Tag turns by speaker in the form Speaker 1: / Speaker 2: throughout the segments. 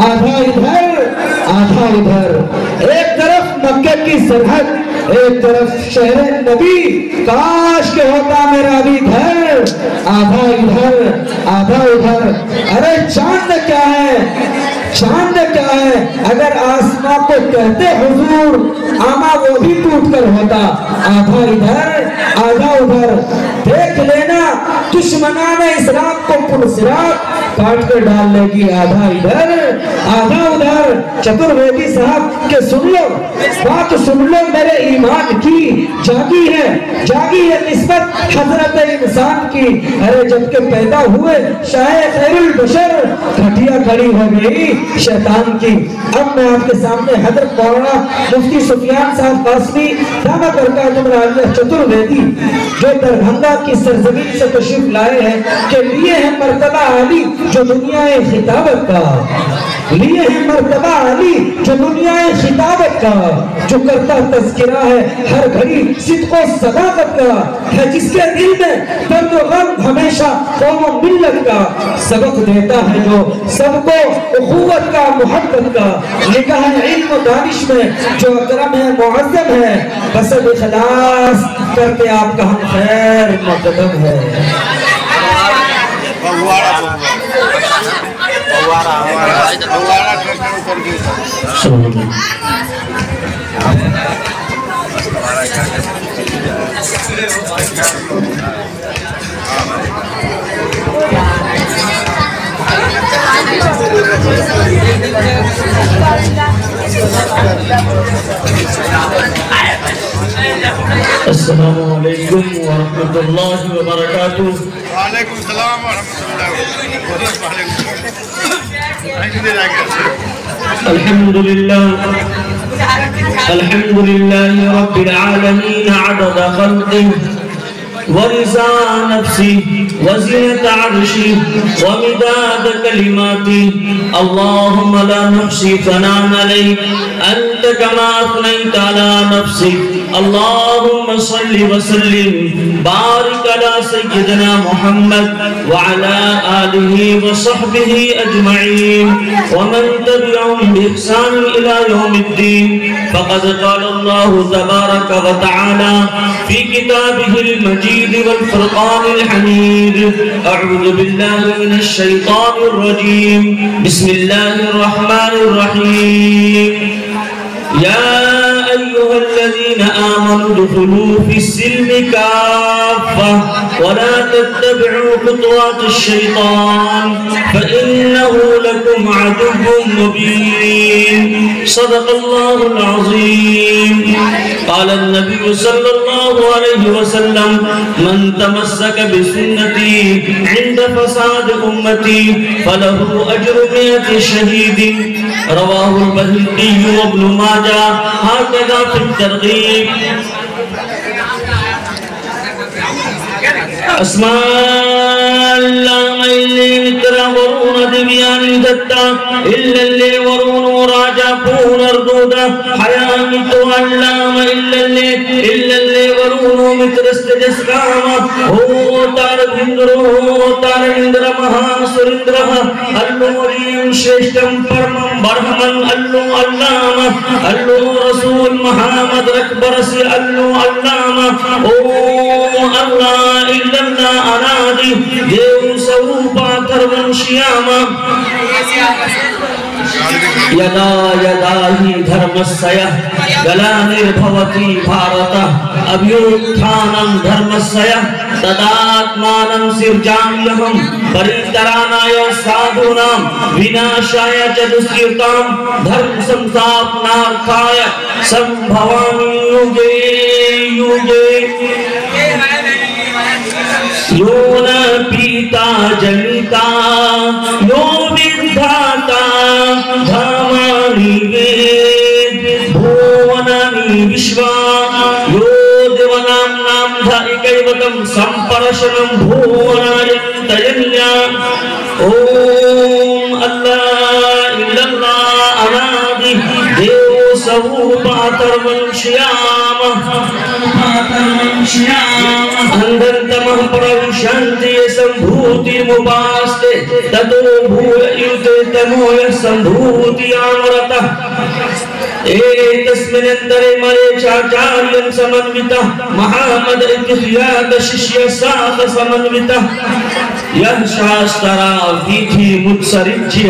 Speaker 1: آدھا ادھر آدھا ادھر، ایک طرف مکہ کی سرحد، ایک طرف شہر نبی، کاش کے ہوتا میرا بھی گھر، آدھا ادھر آدھا ادھر۔ ارے چاند کیا ہے، چاند کیا ہے، اگر آسماں کو کہتے حضور آما وہ بھی ٹوٹ کر ہوتا، آدھا ادھر آدھا ادھر۔ دیکھ لینا دشمنان اسلام کو پرسرات کاٹ کر ڈال لے گی، آدھا ادھر آدھا ادھر۔ چترویدی صاحب کہ سن لو بات، سن لو میرے ایمان کی، جاگی ہے نسبت حضرت انسان کی۔ ارے جب کہ پیدا ہوئے شاہ خیر البشر، گھٹیا کھڑی ہو گئی شیطان کی۔ اب میں آپ کے سامنے حضرت مولانا مفتی سفیان صاحب قاسمی دامہ برکاتہ العالیہ چترویدی جو دربھنگا کی سرزمین سے تشریف لائے ہیں کہ لیے ہیں مرتبہ عالی جو دنیا خطابت کا، لیے ہیں مرتبہ عالی جو دنیا خطابت کا، جو کرتا تذکرہ ہے ہر گھڑی صدق و صداقت کا، ہے جس کے دل میں درد و غم ہمیشہ قوم و ملت کا، سبق دیتا ہے جو سب کو اخوت کا محبت کا، نگاہ علم و دانش میں جو اکرم ہے معظم ہے، بس اخلاص کرتے آپ کا ہم خیر مقدم ہے۔ السلام علیکم ورحمۃ اللہ وبرکاتہ۔
Speaker 2: وعلیکم السلام ورحمۃ اللہ وبرکاتہ۔
Speaker 3: الحمد للہ رب العالمین عدد خلقه ورضا نفسه وزنة عرشه ومداد كلماته، اللهم لا نحصي ثناء عليك أنت كما أثنيت على نفسك، اللهم صل وسلم بارك على سيدنا محمد وعلى آله وصحبه أجمعين ومن تبعهم بإحسان إلى يوم الدين، فقد قال الله تبارك وتعالى في كتابه المجيد والفرقان الحميد، أعوذ بالله من الشيطان الرجيم، بسم الله الرحمن الرحيم، يا أيها الذين آمنوا ادخلوا في السلم كافة ولا تتبعوا خطوات الشيطان فإنه لكم عدو مبين، صدق الله العظيم۔ قال النبي صلى الله عليه وسلم من تمسك بسنتي عند فساد أمتي فله أجر 100 شهيد، رواه البيهقي وابن ماجه، هكذا في الترغيب۔ اسماء اللہ ملی متر ورون دیویانی دتا الللی ورون راجا پون اردودا حیامی تو علام الللی ورون متر استجس کاما ہو تار بھندرو تار اندر مہا سرندرہ اللو ریم شرشتم پرمم برہمن اللو علامہ اللو رسول محمد رکبر سی اللو علامہ او اللہ اللہ انادی دیو سوپا ترون شیاما یدا یدا ہی دھرمسیا گلانربھوتی بھارتا ابیوتھانم دھرمسیا تداتمانم سرجانیہم پریترانایا سادھونام وناشایا چدسکرتام دھرم سمساپنارتھایا سمبھوانی یوگے یوگے یو ن پیتا جنتا یو ودھاتا دھامانی وید بھوونانی وشوا یو دیونام نام دھا اکیوتم سمپرشنم بھوونایم تینیا اوم اللہ اللہ انادی دیو سوپا ترون شیام ಅಂಧಂತಮಃ ಪ್ರವಿಶಂತಿ ಸಂಭೂತಿ ಮುಪಾಸ್ತೆ ತತೋ ಭೂಯುತೆ ತಮೋಯ ಸಂಭೂತಿಯಾಮರತಃ ಏತಸ್ಮಿನ್ನಂತರೆ ಮರೇಚಾಚಾರ್ಯಂ ಸಮನ್ವಿತಃ ಮಹಾಮದ ಇತಿಹ್ಯಾತ ಶಿಷ್ಯ ಸಾಥ ಸಮನ್ವಿತಃ ಯಃ ಶಾಸ್ತ್ರಾ ವಿಧಿ ಮುತ್ಸರಿಜ್ಯ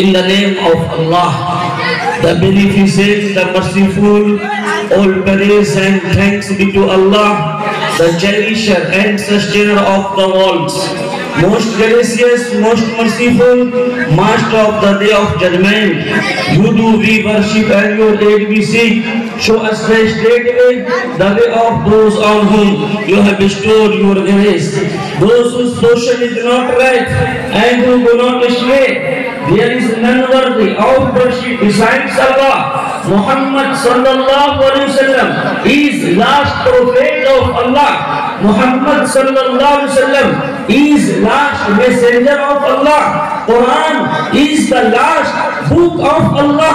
Speaker 3: In the name of Allah, the Beneficent, the Merciful, all praise and thanks be to Allah, the Cherisher and Sustainer of the worlds, most gracious, most merciful, Master of the Day of Judgment. You do we worship and your aid we seek. Show us the straight way, the way of those on whom you have bestowed your grace, those whose portion is not right and who go not astray. There is none worthy of worship besides Allah. Muhammad sallallahu alaihi wasallam is last prophet of Allah. Muhammad sallallahu alaihi wasallam is last messenger of Allah. Quran is the last book of Allah.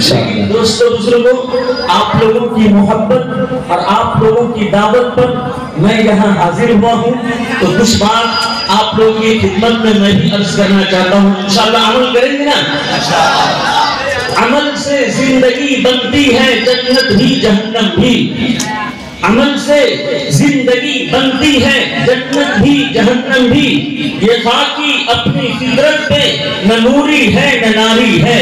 Speaker 3: لیکن دوستو بزرگوں، آپ لوگوں کی محبت اور آپ لوگوں کی دعوت پر میں یہاں حاضر ہوا ہوں، تو کچھ بات آپ لوگوں کی خدمت میں بھی عرض کرنا چاہتا ہوں۔ انشاءاللہ عمل کریں گے نا؟ عمل سے زندگی بنتی ہے جنت بھی جہنم بھی، عمل سے زندگی بنتی ہے جنت بھی جہنم بھی۔ یہ خاکی اپنی فطرت پہ نہ نوری ہے نہ ناری ہے،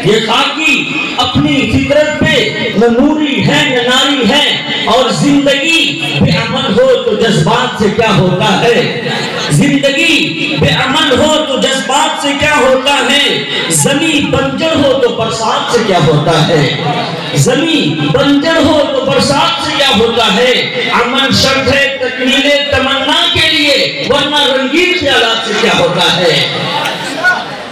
Speaker 3: یہ خاکی اپنی فطرت پہ نہ نوری ہے نہ ناری ہے، اور زندگی بے عمل ہو تو جذبات سے کیا ہوتا ہے، زندگی بے عمل ہو تو جذبات سے کیا ہوتا ہے، زمین بنجر ہو تو برسات سے کیا ہوتا ہے، زمین بنجر ہو تو برسات سے کیا ہوتا ہے۔ عمل شرط ہے تکمیل تمنا کے لیے، ورنہ رنگین خیالات سے کیا ہوتا ہے،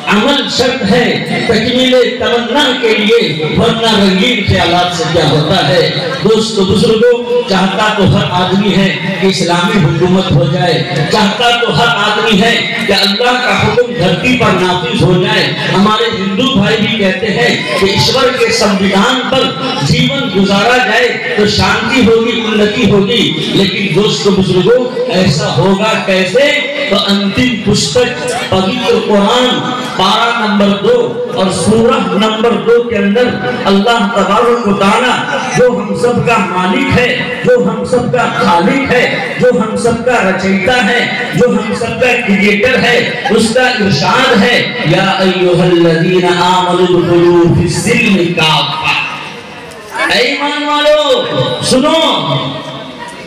Speaker 3: عمل شرط ہے تکمیل تمنا کے لیے، ورنہ رنگین خیالات سے کیا ہوتا ہے۔ دوستو بزرگوں، چاہتا تو ہر آدمی ہے کہ اسلامی حکومت ہو جائے، چاہتا تو ہر آدمی ہے کہ اللہ کا حکم دھرتی پر نافذ ہو جائے۔ ہمارے ہندو بھائی بھی کہتے ہیں کہ ایشور کے سمویدھان پر جیون گزارا جائے تو شانتی ہوگی، انتی ہوگی، لیکن دوستو بزرگوں ایسا ہوگا کیسے؟ تو انتم پستک پوتر قرآن پارہ نمبر 2 اور سورہ نمبر 2 کے اندر اللہ تبارک و تعالی جو ہم سب کا مالک ہے، جو ہم سب کا خالق ہے، جو ہم سب کا رچیتا ہے، جو ہم سب کا کریٹر ہے، اس کا ارشاد ہے یا ایھا الذین آمنوا ادخلوا فی السلم کافہ۔ اے ایمان والو سنو،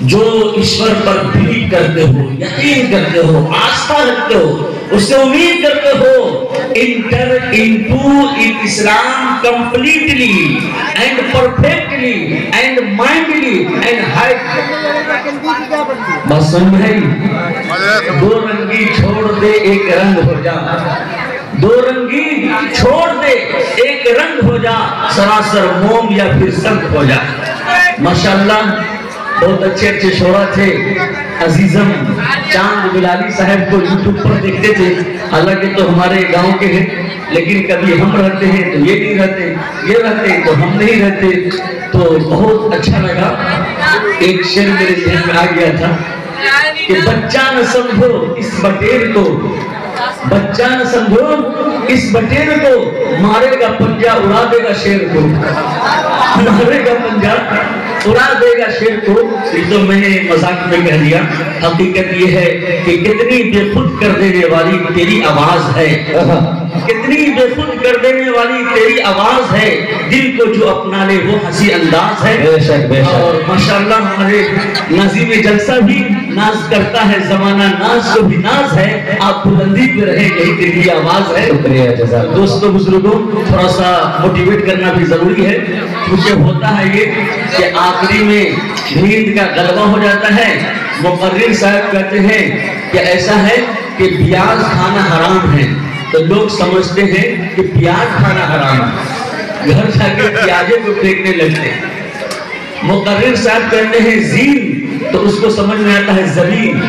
Speaker 3: جو ایشور پر بلیو کرتے ہو، یقین کرتے ہو، آستھا رکھتے ہو، اس سے امید کرتے ہو، enter into Islam completely and perfectly and mindly and height. بس سمجھائی، دو رنگی چھوڑ دے ایک رنگ ہو جا، دو رنگی چھوڑ دے ایک رنگ ہو جا، سراسر موم یا پھر سنگ ہو جا۔ ماشاءاللہ بہت اچھے اچھے شعرا تھے۔ عزیزم چاند بلالی صاحب کو یوٹیوب پر دیکھتے تھے، حالانکہ تو ہمارے گاؤں کے ہیں، لیکن کبھی ہم رہتے ہیں تو یہ نہیں رہتے، یہ رہتے ہیں تو ہم نہیں رہتے، تو بہت اچھا لگا۔ ایک شعر میرے ذہن میں آ گیا تھا کہ بچہ نہ سمجھو اس بٹیر کو، بچہ نہ سمجھو اس بٹیر کو، مارے گا پنجہ اڑا دے گا شیر کو، مارے گا پنجہ اڑا دے گا شیر کو۔ یہ تو میں نے مذاق میں کہہ دیا، حقیقت یہ ہے کہ کتنی بے خود کر دینے والی تیری آواز ہے، کتنی بے خود کر دینے والی تیری آواز ہے، دل کو جو اپنا لے وہ ہنسی انداز ہے۔ بے شک بے شک۔ اور ماشاءاللہ ہمارے ناظم جلسہ بھی ناز کرتا ہے، زمانہ ناز کو بھی ناز ہے، آپ بلندی پہ رہے یہی تیری آواز ہے۔ شکریہ جزاک۔ دوستو بزرگوں، تھوڑا سا موٹیویٹ کرنا بھی ضروری ہے، کیونکہ ہوتا ہے یہ کہ آخری میں نیند کا غلبہ ہو جاتا ہے۔ مقرر صاحب کہتے ہیں کہ ایسا ہے کہ پیاز کھانا حرام ہے، تو لوگ سمجھتے ہیں کہ پیاز کھانا حرام ہے، گھر جا کے پیازے کو پھینکنے لگتے ہیں۔ مقرر صاحب کہتے ہیں زین، تو اس کو سمجھ میں آتا ہے زمین۔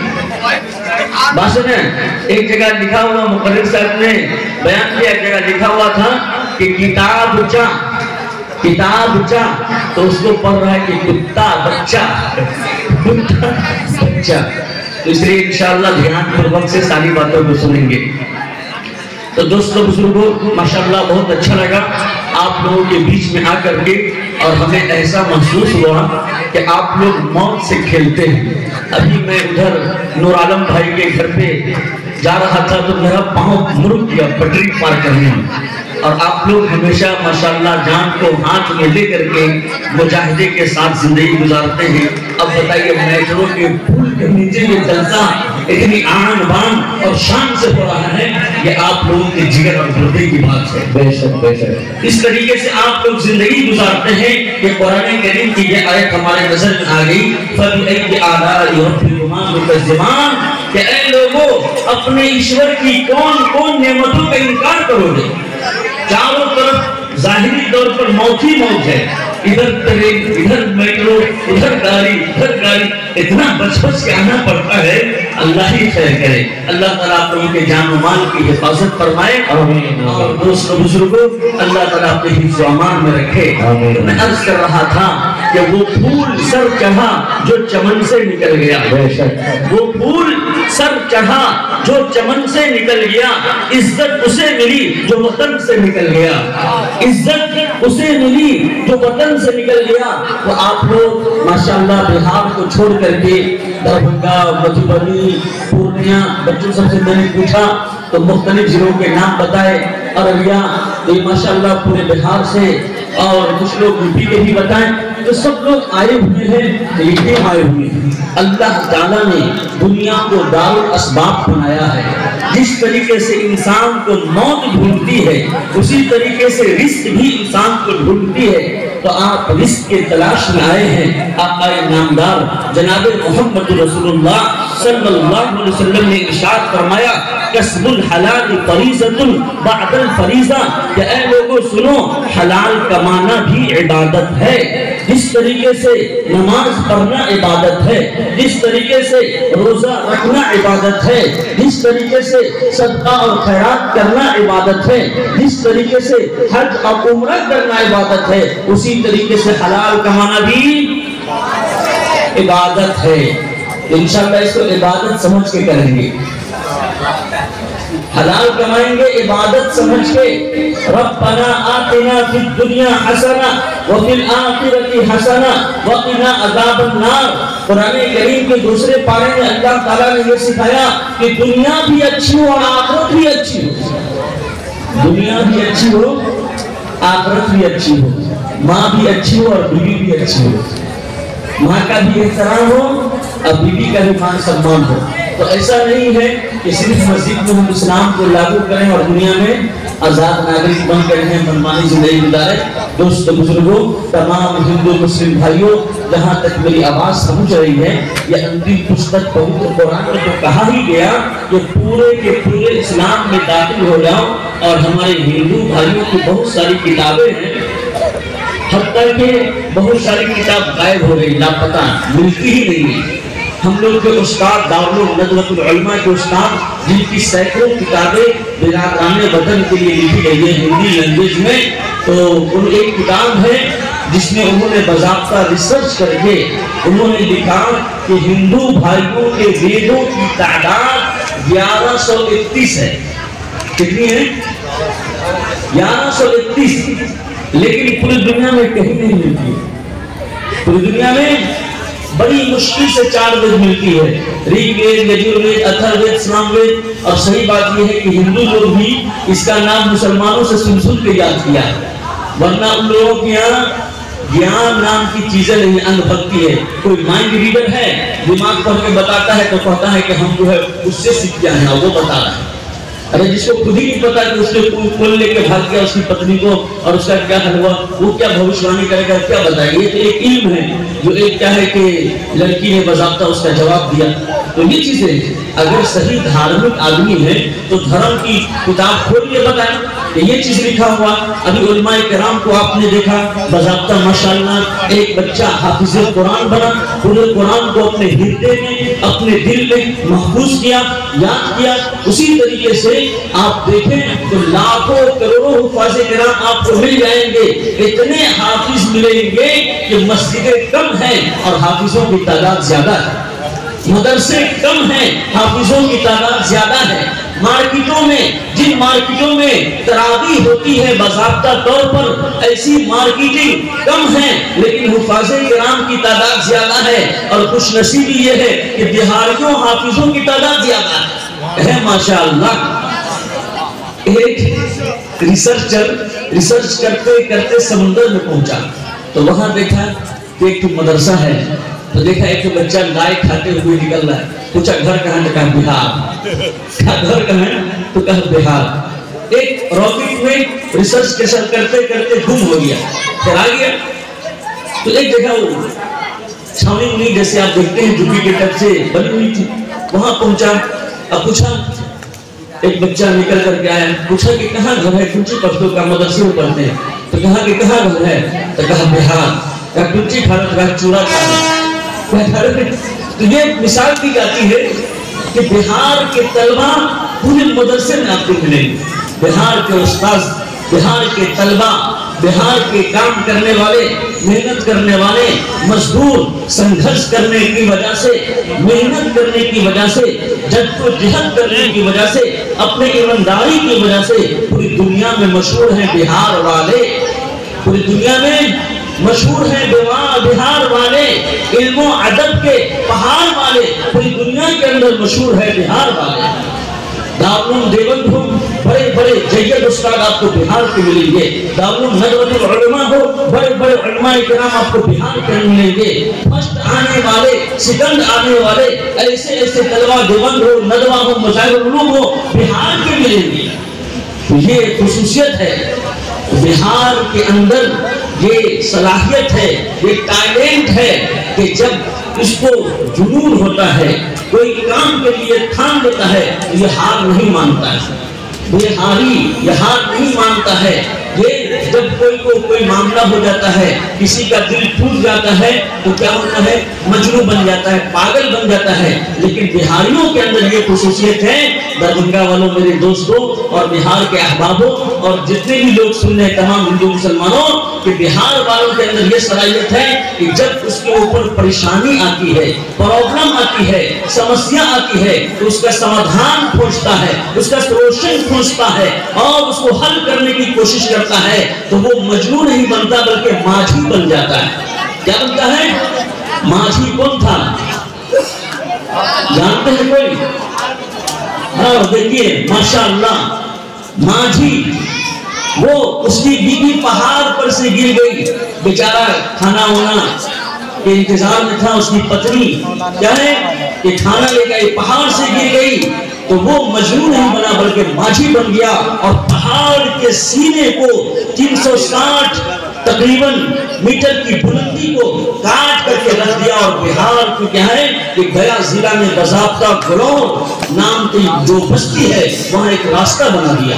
Speaker 3: بات سنیں، ایک جگہ لکھا ہوا مقرر صاحب نے بیان کیا، ایک جگہ لکھا ہوا تھا کہ کتاب چا، کتاب چا، تو اس کو پڑھ رہا ہے کہ کتا بچہ، کتا بچہ۔ تو اس لیے انشاءاللہ دھیان پر وقت سے ساری باتوں کو سنیں گے۔ تو دوستو بزرگوں، ماشاءاللہ بہت اچھا لگا آپ لوگوں کے بیچ میں آ کر کے، اور ہمیں ایسا محسوس ہوا کہ آپ لوگ موت سے کھیلتے ہیں۔ ابھی میں ادھر نور عالم بھائی کے گھر پہ جا رہا تھا تو میرا پاؤں مرک گیا پٹری پار کرنے میں، اور آپ لوگ ہمیشہ ماشاءاللہ جان کو ہاتھ میں لے کر کے مجاہدے کے ساتھ زندگی گزارتے ہیں۔ اب بتائیے میٹرو کے پل کے نیچے یہ جلسہ اتنی آن بان اور شان سے ہو رہا ہے، یہ آپ لوگوں کے جگر اور گردے کی بات ہے۔ بے شک بے شک۔ اس طریقے سے آپ لوگ زندگی گزارتے ہیں کہ قرآن کریم کی یہ آیت ہمارے نظر میں آ گئی، فَبِأَيِّ آلَاءِ رَبِّكُمَا تُكَذِّبَانِ، کہ اے لوگوں اپنے ایشور کی کون کون نعمتوں کا انکار کرو گے؟ چاروں طرف ظاہری طور پر موت ہی موت ہے، ادھر ٹرین, ادھر میٹرو, ادھر گاڑی, اتنا بچ کے آنا پڑتا ہے. اللہ ہی خیر کرے. اللہ تعالیٰ آپ لوگوں کے جان و مال کی حفاظت فرمائے. اور دوستوں بزرگوں, اللہ تعالیٰ اپنے حفظ و امان میں رکھے. تو میں عرض کر رہا تھا کہ وہ پھول سر چڑھا جو چمن سے نکل گیا. وہ پھول سر چڑھا جو چمن سے نکل گیا. عزت اسے ملی جو وطن سے نکل گیا. عزت اسے ملی جو وطن سے نکل گیا. تو آپ لوگ ماشاءاللہ بہار کو چھوڑ کر کے دربھنگا, مدھوبنی, پورنیہ, بچوں سب سے میں نے پوچھا تو مختلف ضلعوں کے نام بتائے. ارریہ, یہ ماشاءاللہ پورے بہار سے, اور کچھ لوگ یوپی کے بھی بتائیں. تو سب لوگ آئے ہوئے ہیں, یہ آئے ہوئے ہیں. اللہ تعالیٰ نے دنیا کو دار الاسباب بنایا ہے. جس طریقے سے انسان کو موت ڈھونڈتی ہے اسی طریقے سے رزق بھی انسان کو ڈھونڈتی ہے. تو آپ رزق کے تلاش میں آئے ہیں. آقا نامدار جناب محمد رسول اللہ صلی اللہ علیہ وسلم نے ارشاد فرمایا, کسب الحلال فریضۃ بعد الفریضہ, کہ اے لوگوں سنو, حلال کمانا بھی عبادت ہے. جس طریقے سے نماز پڑھنا عبادت ہے, جس طریقے سے روزہ رکھنا عبادت ہے, جس طریقے سے صدقہ اور خیرات کرنا عبادت ہے, جس طریقے سے حج اور عمرہ کرنا عبادت ہے, اسی طریقے سے حلال کمانا بھی عبادت ہے. انشاءاللہ اس کو عبادت سمجھ کے کریں گے. حلال کمائیں گے عبادت سمجھ کے. ربنا آتنا فی الدنیا حسنہ وفی الآخرۃ حسنہ وقنا عذاب النار. قرآن کریم کے دوسرے پارے میں اللہ تعالیٰ نے یہ سکھایا کہ دنیا بھی اچھی ہو اور آخرت بھی اچھی ہو. دنیا بھی اچھی ہو, آخرت بھی اچھی ہو, ماں بھی اچھی ہو اور بیوی بھی اچھی ہو, ماں کا بھی احترام ہو اور بیوی کا بھی مان سمان ہو. تو ایسا نہیں ہے کہ صرف مسجد میں ہم اسلام کو لاگو کریں اور دنیا میں آزاد ناگرک بن کر ہیں, منمانی زندگی گزارے. دوستو بزرگوں, تمام ہندو مسلم بھائیوں, جہاں تک میری آواز پہنچ رہی ہے, یہ انتم پستک پوتر قرآن میں تو کہا ہی گیا کہ پورے کے پورے اسلام میں داخل ہو جاؤ. اور ہمارے ہندو بھائیوں کی بہت ساری کتابیں ہیں, حتیٰ کہ بہت ساری کتاب غائب ہو گئی, لاپتہ, ملتی ہی نہیں ہے. ہم لوگ کے استاد دارالندوۃ العلماء کے استاد, جن کی سینکڑوں کتابیں برادران وطن کے لیے لکھی گئی ہیں ہندی لینگویج میں, تو ان ایک کتاب ہے جس میں انہوں نے باضابطہ ریسرچ کر کے انہوں نے لکھا کہ ہندو بھائیوں کے ویدوں کی تعداد 1131 ہے. کتنی ہے؟ 1131. لیکن پوری دنیا میں کہیں نہیں ملتی. پوری دنیا میں بڑی مشکل سے 4 وید ملتی ہے, ریگ وید, یجور اتھر وید, سام وید. اور صحیح بات یہ ہے کہ ہندو لوگ بھی اس کا نام مسلمانوں سے سن کے یاد کیا ہے, ورنہ ان لوگوں کے یہاں گیان نام کی چیزیں نہیں, انگ بھکتی ہے. کوئی مائنڈ ریڈر ہے, دماغ پڑھ کے بتاتا ہے تو کہتا ہے کہ ہم جو ہے اس سے سیکھ گیا ہے, وہ بتا رہا ہے. ارے جس کو خود ہی نہیں پتا کہ اس نے پل لے کے بھاگ گیا اس کی پتنی کو اور اس کا کیا حل ہوا, وہ کیا بھوشوانی کرے گا, کیا بتائے گا. یہ تو ایک علم ہے جو ایک کیا ہے کہ لڑکی نے باضابطہ اس کا جواب دیا. تو یہ چیزیں اگر صحیح دھارمک آدمی ہے تو دھرم کی کتاب کھول کے بتائیں کہ یہ چیز لکھا ہوا. ابھی علماء کرام کو آپ نے دیکھا باضابطہ ماشاءاللہ ایک بچہ حافظ قرآن بنا, پورے قرآن کو اپنے ہردے میں, اپنے دل میں محفوظ کیا, یاد کیا. اسی طریقے سے آپ دیکھیں تو لاکھوں کروڑوں حفاظ کرام آپ کو مل جائیں گے. اتنے حافظ ملیں گے کہ مسجدیں کم ہیں اور حافظوں کی تعداد زیادہ ہے, مدرسے کم ہیں, حافظوں کی تعداد زیادہ ہے. مارکیٹوں میں, جن مارکیٹوں میں تراویح ہوتی ہے باضابطہ طور پر, ایسی مارکیٹیں کم ہیں لیکن حفاظ کرام کی تعداد زیادہ ہے. اور خوش نصیبی یہ ہے کہ بہاریوں حافظوں کی تعداد زیادہ ہے ماشاءاللہ. ایک ریسرچر ریسرچ کرتے کرتے سمندر میں پہنچا تو وہاں دیکھا کہ ایک مدرسہ ہے, تو دیکھا ایک بچہ گائے کھاتے ہوئے نکل رہا ہے. پوچھا گھر کہاں؟ تو کہا بہار. گھر کہاں ہے؟ تو کہا بہار. ایک راکٹ میں ریسرچ کرتے کرتے گم ہو گیا, پھر آ گیا تو ایک جگہ وہ چھاؤنی جیسے آپ دیکھتے ہیں جھگی کے ٹپ سے بنی ہوئی تھی, وہاں پہنچا. اب پوچھا, ایک بچہ نکل کر کے آیا, پوچھا کہ کہاں گھر ہے؟ کچھ پشتوں کا مدرسے میں پڑھتے ہیں. تو کہا کہ کہاں گھر ہے؟ تو کہا بہار۔ کہا کلچی کھانا، تو کہا چورا کھانا۔ تو یہ مثال دی جاتی ہے کہ بہار کے طلبہ پورے مدرسے میں آپ کو ملیں گے، بہار کے استاذ، بہار کے طلبہ، بہار کے کام کرنے والے، محنت کرنے والے، مزدور، سنگھرش کرنے کی وجہ سے، محنت کرنے کی وجہ سے، جدوجہد کرنے کی وجہ سے، اپنے ایمانداری کی وجہ سے پوری دنیا میں مشہور ہیں بہار والے، پوری دنیا میں مشہور ہیں بہار والے، علم و ادب کے پہاڑ والے، پوری دنیا کے اندر مشہور ہے بہار والے۔ دارالعلوم دیوبند ہو، بڑے بڑے جید استاد آپ کو بہار کے ملیں گے، دارالعلوم ندوۃ العلماء ہو، بڑے بڑے علماء کرام آپ کو بہار کے ملیں گے، فرسٹ آنے والے، سیکنڈ آنے والے، ایسے ایسے طلبہ دیوبند ہو، ندوہ ہو، مظاہر العلوم ہو، بہار کے ملیں گے۔ یہ خصوصیت ہے بہار کے اندر، یہ صلاحیت ہے، یہ ٹیلنٹ ہے کہ جب اس کو جنون ہوتا ہے، کوئی کام کے لیے تھام لیتا ہے، یہ ہار نہیں مانتا ہے، یہ ہار نہیں مانتا ہے۔ یہ جب کوئی معاملہ ہو جاتا ہے، کسی کا دل ٹوٹ جاتا ہے تو کیا ہوتا ہے؟ مجنون بن جاتا ہے، پاگل بن جاتا ہے۔ لیکن بہاریوں کے اندر یہ خصوصیت ہے، درگاہ والوں، میرے دوستوں اور بہار کے احبابوں اور جتنے بھی لوگ سن رہے ہیں تمام ہندو مسلمانوں، کہ بہار والوں کے اندر یہ صلاحیت ہے کہ جب اس کے اوپر پریشانی آتی ہے، پرابلم آتی ہے، سمسیا آتی ہے تو اس کا سمادھان کھوجتا ہے، اس کا سولوشن کھوجتا ہے اور اس کو حل کرنے کی کوشش کرتا ہے، تو وہ مجنون نہیں بنتا بلکہ ماجھی بن جاتا ہے۔ کیا بنتا ہے؟ ماجھی کون تھا جانتے ہیں کوئی؟ ہاں دیکھیے ماشاءاللہ، ماجھی وہ اس کی بیوی پہاڑ پر سے گر گئی، بیچارہ کھانا ہونا کے انتظار میں تھا، اس کی پتنی کیا ہے کہ کھانا لے گئی، پہاڑ سے گر گئی تو وہ مجنون نہیں بنا بلکہ ماجھی بن گیا اور پہاڑ کے سینے کو 360 تقریباً میٹر کی بلندی کو کاٹ کر کے رکھ دیا، اور بہار کو کیا ہے کہ گیا ضلع میں باضابطہ گلور نام کی جو بستی ہے وہاں ایک راستہ بنا دیا۔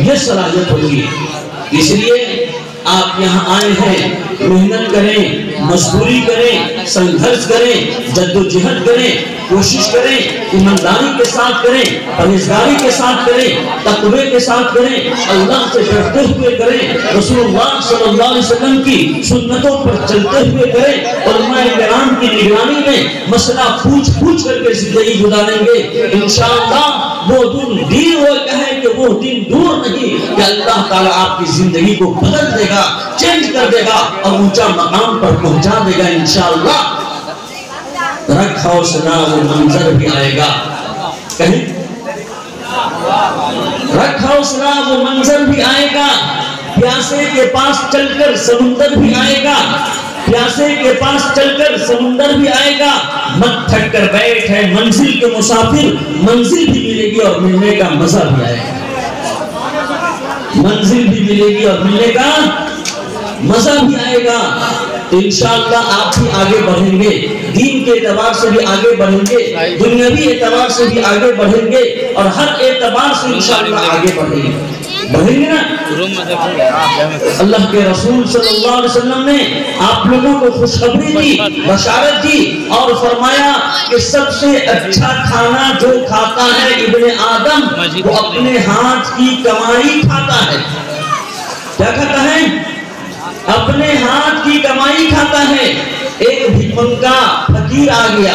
Speaker 3: یہ صلاحیت ہوتی ہے، اس لیے آپ یہاں آئے ہیں، محنت کریں، مزدوری کریں، سنگھرش کریں، جدوجہد کریں، کوشش کریں، ایمانداری کے ساتھ کریں، پرہیزگاری کے ساتھ کریں، تقوی کے ساتھ کریں، اللہ سے ڈرتے ہوئے کریں، رسول اللہ صلی اللہ علیہ وسلم کی سنتوں پر چلتے ہوئے کریں، علماء کرام کی نگرانی میں مسئلہ پوچھ کر کے زندگی گزاریں گے، انشاءاللہ وہ دن دیر ہو کہیں کہ وہ دن دور نہیں کہ اللہ تعالیٰ آپ کی زندگی کو بدل دے گا، چینج کر دے گا اور اونچا مقام پر پہنچا دے گا انشاءاللہ۔ رکھ حوصلہ وہ منظر بھی آئے گا، کہیں رکھ حوصلہ وہ منظر بھی آئے گا، پیاسے کے پاس چل کر سمندر بھی آئے گا، پیاسے کے پاس چل کر سمندر بھی آئے گا، مت تھک کر بیٹھ ہے منزل کے مسافر، منزل بھی ملے گی اور ملنے کا مزہ بھی آئے گا، منزل بھی ملے گی اور ملنے کا مزہ بھی آئے گا۔ تو انشاءاللہ آپ بھی آگے بڑھیں گے، دین کے اعتبار سے بھی آگے بڑھیں گے، دنیاوی اعتبار سے بھی آگے بڑھیں گے اور ہر اعتبار سے انشاءاللہ آگے بڑھیں گے، بڑھیں گے نا۔ اللہ کے رسول صلی اللہ علیہ وسلم نے آپ لوگوں کو خوشخبری دی، بشارت دی اور فرمایا کہ سب سے اچھا کھانا جو کھاتا ہے ابن آدم وہ اپنے ہاتھ کی کمائی کھاتا ہے۔ کیا کھاتا ہے؟ اپنے ہاتھ کی کمائی کھاتا ہے۔ ایک بھکمنگا فقیر آ گیا،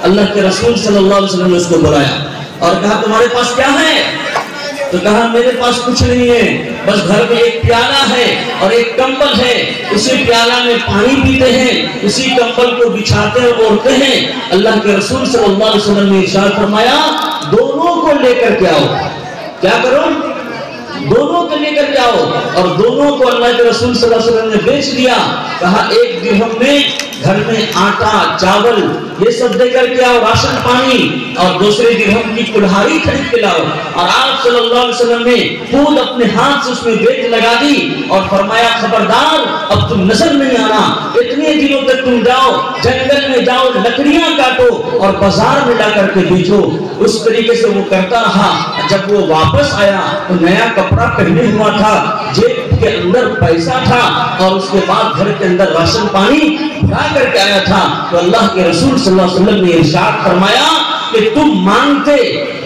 Speaker 3: اللہ کے رسول صلی اللہ علیہ وسلم نے اس کو بلایا اور کہا تمہارے پاس کیا ہے؟ تو کہا میرے پاس کچھ نہیں ہے، بس گھر میں ایک پیالہ ہے اور ایک کمبل ہے، اسی پیالہ میں پانی پیتے ہیں، اسی کمبل کو بچھاتے اور اوڑھتے ہیں۔ اللہ کے رسول صلی اللہ علیہ وسلم نے ارشاد فرمایا دونوں کو لے کر کے آؤ۔ کیا کرو؟ دونوں کو لے کر کے آؤ۔ اور دونوں کو اللہ کے رسول صلی اللہ علیہ وسلم نے بیچ دیا، کہا ایک درہم میں گھر میں آٹا چاول یہ سب دے کر کے آؤ، راشن پانی، اور دوسرے درہم کی کلہاڑی خرید کے لاؤ۔ اور آپ صلی اللہ علیہ وسلم نے خود اپنے ہاتھ سے اس میں بیچ لگا دی اور فرمایا خبردار اب تم نظر نہیں آنا، اتنے دنوں تک تم جاؤ جنگل میں، جاؤ لکڑیاں کاٹو اور بازار میں لا کر کے بیچو۔ اس طریقے سے وہ کرتا رہا۔ جب وہ واپس آیا تو نیا کپڑا پہنے ہوا تھا، جیب کے اندر پیسہ تھا اور اس کے بعد گھر کے اندر راشن پانی بھرا کر کے آیا تھا، تو اللہ کے رسول صلی اللہ علیہ وسلم نے ارشاد فرمایا کہ تم مانگتے،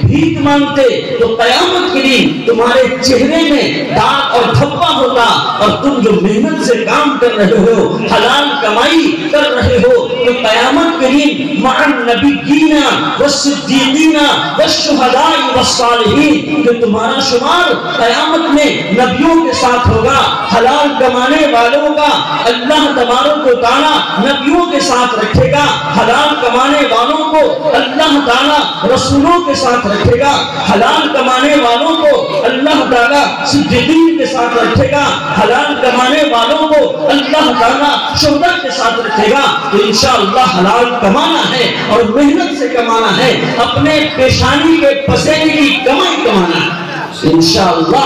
Speaker 3: بھیک مانگتے تو قیامت کے دن تمہارے چہرے میں داغ اور دھبا ہوتا، اور تم جو محنت سے کام کر رہے ہو، حلال کمائی کر رہے ہو، تو قیامت کے دن مع النبیین والصدیقین والشہداء والصالحین، کہ تمہارا شمار قیامت میں نبیوں کے ساتھ ہوگا، حلال کمانے والوں کا اللہ تبارک و تعالیٰ نبیوں کے ساتھ رکھے گا، حلال کمانے والوں کو اللہ تعالیٰ رسولوں کے ساتھ رکھے گا، حلال کمانے والوں کو اللہ تعالیٰ صدیقین کے ساتھ رکھے گا، حلال کمانے والوں کو اللہ تعالیٰ شہداء کے ساتھ رکھے گا۔ تو انشاءاللہ حلال کمانا ہے اور محنت سے کمانا ہے، اپنے پیشانی کے پسینے کی کمائی کمانا ہے انشاءاللہ۔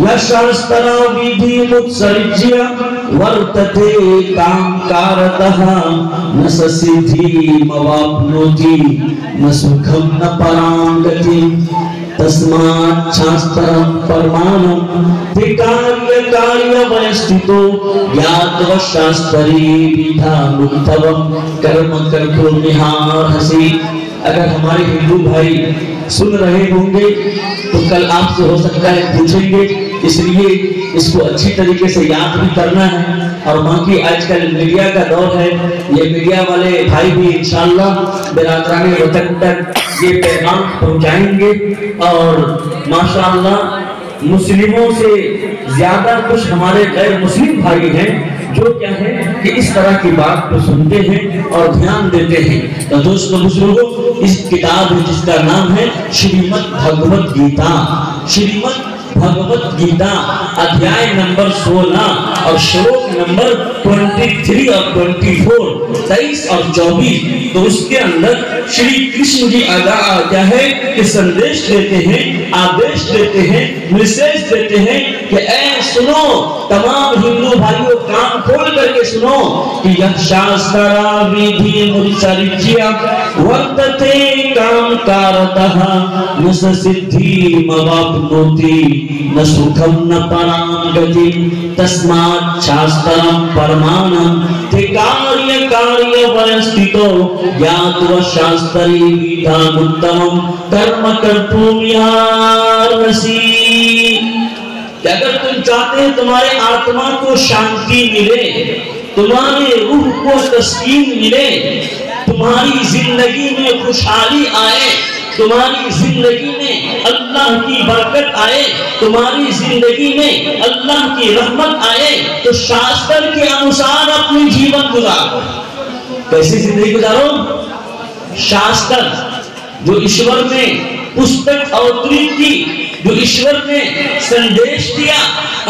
Speaker 3: یشاسترا ویدھی متسرجیا ورتتے کام کارتہا نسسدھی مواپنوتی نسکھم نپرانگتی تسمات شاسترم پرمانم تکاریہ کاریہ ویستیتو یاد و شاستری بیدھا مکتوم کرم کرتو نہار حسی۔ اگر ہمارے ہندو بھائی سن رہے ہوں گے تو کل آپ سے ہو سکتا ہے پوچھیں گے، اس لیے اس کو اچھی طریقے سے یاد بھی کرنا ہے۔ اور باقی آج کل میڈیا کا دور ہے، یہ میڈیا والے بھائی بھی انشاءاللہ برادران وطن تک یہ پیغام پہنچائیں گے، اور ماشاءاللہ مسلموں سے زیادہ کچھ ہمارے غیر مسلم بھائی ہیں جو کیا ہے کہ اس طرح کی بات کو سنتے ہیں اور دھیان دیتے ہیں۔ تو دوستو بزرگوں، اس کتاب جس کا نام ہے شریمد بھگوت گیتا، شریمد بھگوت گیتا ادھیائے نمبر 16 اور شلوک نمبر 23 اور 24، 23 اور 24، تو اس کے اندر شری کرشن جی کیا ہے کہ سندیش دیتے ہیں، آدیش دیتے ہیں، میسیج دیتے ہیں کہ اے سنو تمام ہندو بھائیوں، کان کھول کر کے سنو کہ یکشاسترا ویدھی متسرجیا ورتتے کام کارتہا نسسدھی مواپنوتی نسکھم نپرانگتی تسمات شاسترم پرمانم تکاریہ کاریہ ویستیتو یاد و شاستری ویدھا مکتمم کرم کرتو نہار حسی۔ کہ اگر تم چاہتے ہیں تمہارے آتما کو شانتی ملے، تمہارے روح کو تسکین ملے، تمہاری زندگی میں خوشحالی آئے، تمہاری زندگی میں اللہ کی برکت آئے، تمہاری زندگی میں اللہ کی رحمت آئے، تو شاستر کے انوسار اپنی جیون گزارو۔ کیسی زندگی گزارو؟ شاستر جو ایشور نے پستک اوترت کی، جو ایشور نے سندیش دیا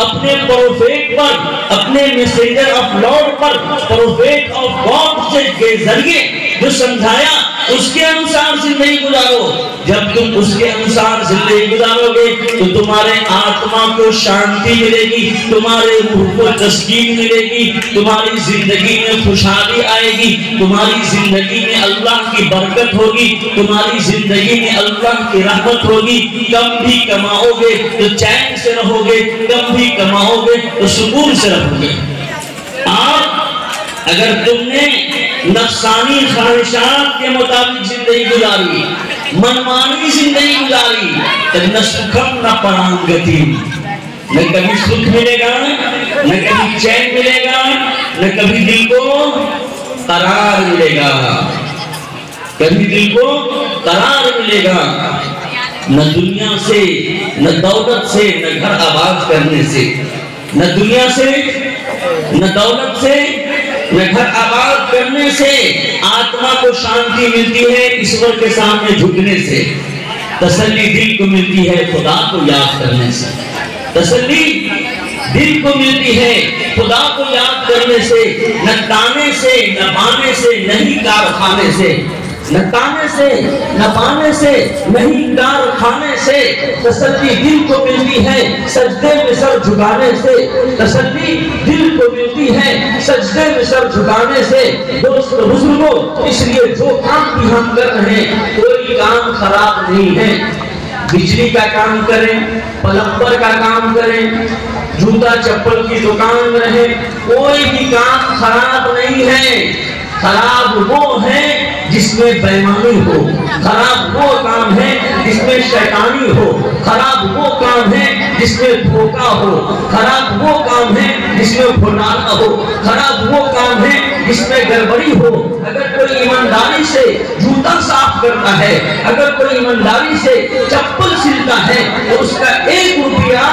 Speaker 3: اپنے پروفیٹ پر، اپنے میسنجر آف لارڈ پر، پروفیٹ آف گاڈ کے ذریعے جو سمجھایا، اس کے انوسار زندگی گزارو۔ جب تم اس کے انوسار زندگی گزارو گے تو تمہارے آتما کو شانتی ملے گی، تمہارے روح کو تسکین ملے گی، تمہاری زندگی میں خوشحالی آئے گی، تمہاری زندگی میں اللہ کی برکت ہوگی، تمہاری زندگی میں اللہ کی رحمت ہوگی۔ کم بھی کماؤ گے تو چین سے رہو گے، کم بھی کماؤ گے تو سکون سے رہو گے۔ اگر تم نے نفسانی خواہشات کے مطابق زندگی گزاری، منمانی زندگی گزاری، تو نہ سکھم نہ پرانگتی، نہ کبھی سکھ ملے گا، نہ کبھی چین ملے گا، نہ کبھی دل کو قرار ملے گا، کبھی دل کو قرار ملے گا، نہ دنیا سے، نہ دولت سے، نہ گھر آباد کرنے سے، نہ دنیا سے، نہ دولت سے، نہ گھر آباد کرنے سے آتما کو شانتی ملتی ہے، ایشور کے سامنے جھکنے سے، تسلی دل کو ملتی ہے خدا کو یاد کرنے سے، تسلی دل کو ملتی ہے خدا کو یاد کرنے سے، نہ تانے سے، نہ بانے سے، نہیں کارخانے سے، نہ تانے سے، نہ بانے سے، نہیں کارخانے سے، تسلی دل کو ملتی ہے سجدے میں سر جھکانے سے، تسلی دل کو ملتی ہے سجدے میں سر جھکانے سے۔ دوست بزرگوں، اس لیے جو کام بھی ہم کر رہے ہیں کوئی کام خراب نہیں ہے، بجلی کا کام کریں، پلمبر کا کام کریں، جوتا چپل کی دکان رہے، کوئی بھی کام خراب نہیں ہے۔ خراب وہ ہے جس میں بےایمانی ہو، خراب وہ کام ہے جس میں شیطانی ہو، خراب وہ کام ہے جس میں دھوکہ ہو، خراب وہ کام ہے جس میں گھوٹالا ہو، خراب وہ کام ہے جس میں گڑبڑی ہو۔ اگر کوئی ایمانداری سے جوتا صاف کرتا ہے، اگر کوئی ایمانداری سے چپل سلتا ہے، تو اس کا 1 روپیہ